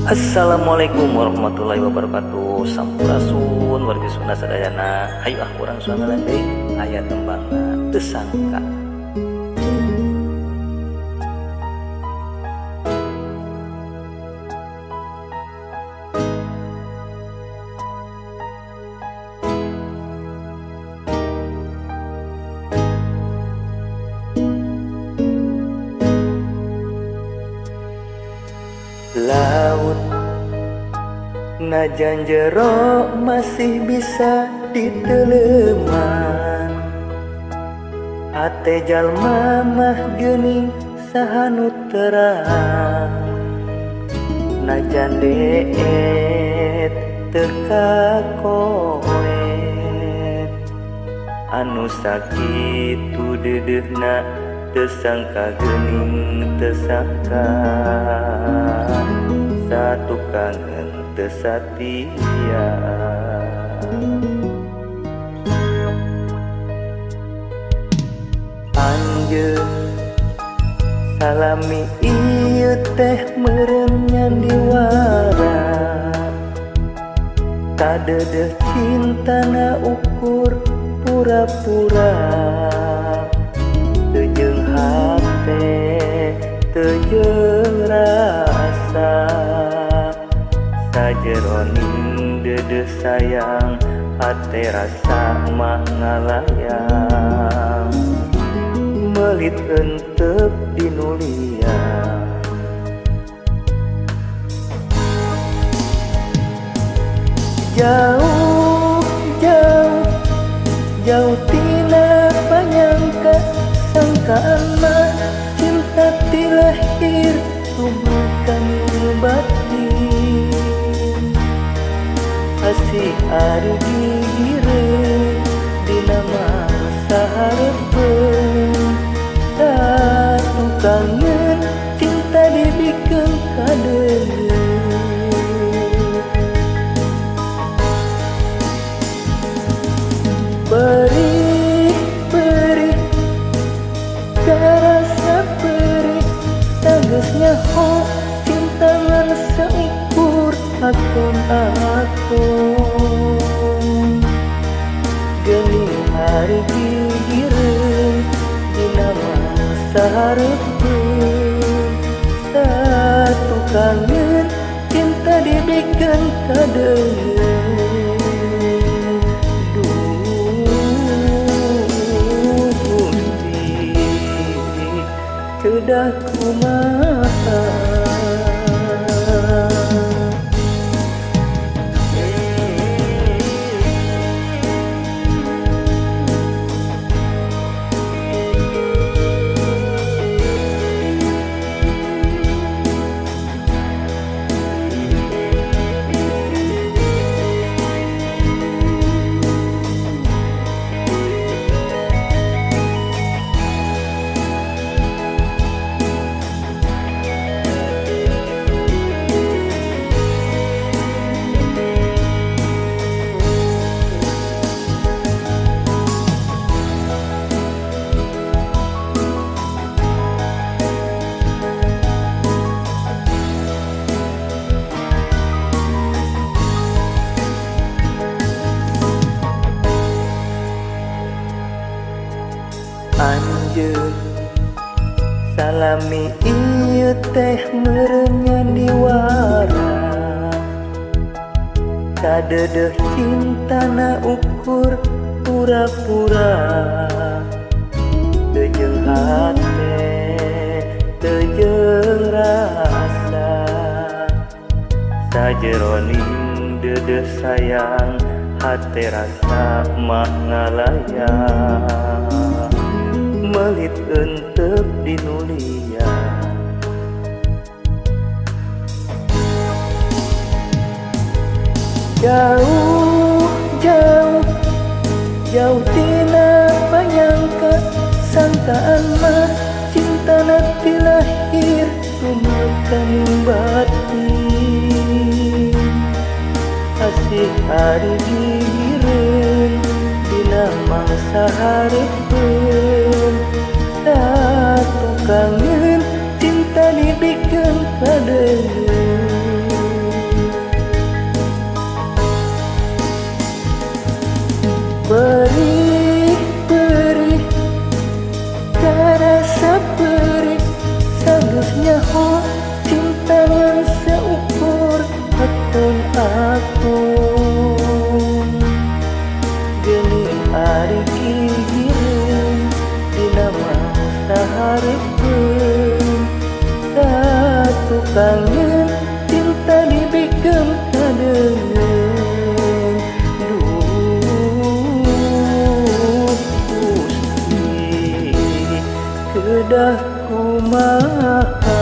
Assalamualaikum warahmatullahi wabarakatuh. Sampurasun wargi Sunda sadayana. Hayu urang suangalan deui aya tembangna teu sangka. Laut najan jero masih bisa diteleman, hate jalma mah geuning sahanu terang. Najan deet teu kakoet, anu sakitu dedeuna teu sangka geuning teu sangka. Satu kangen teu satia, anjeun salami ieu teh meureun nyan diwara. Kadedeh cintana ukur pura-pura, teu jeung hate teu jeung rasa. Sajeroning dedeh sayang hate rasa mah ngalayang, melit henteu dinulian. Jauh jauh jauh tina panyangka, sangkaan mah cinta ti lahir tumbuhkan batin. Asih ari gigireun dina masa hareupeun, satu kangen cinta dibikeun kadeung. Perih perih karasa perih, sageusnya ho cinta ngan seukur akun-akun. Geuning hari gigireun dina masa hareupeun, satu kangen cinta dibikeun kadeung. Duh Gusti kedah kumaha. Anjeun salami ieu teh meureun nyan diwara. Kadedeh cintana ukur pura-pura, teu jeung hate teu jeung rasa. Sajeroning dedeh sayang hate rasa mah ngalayang, melit henteu dinulian. Jauh jauh jauh tina panyangka, sangkaan mah cintana ti lahir tumbuhkan batin. Asih ari gigireun dina mangsa hareupeun, satu kangen cinta dibikeun kadeung. hareupeun satu kangen cinta dibikin kadeung. Duh Gusti kedah kumaha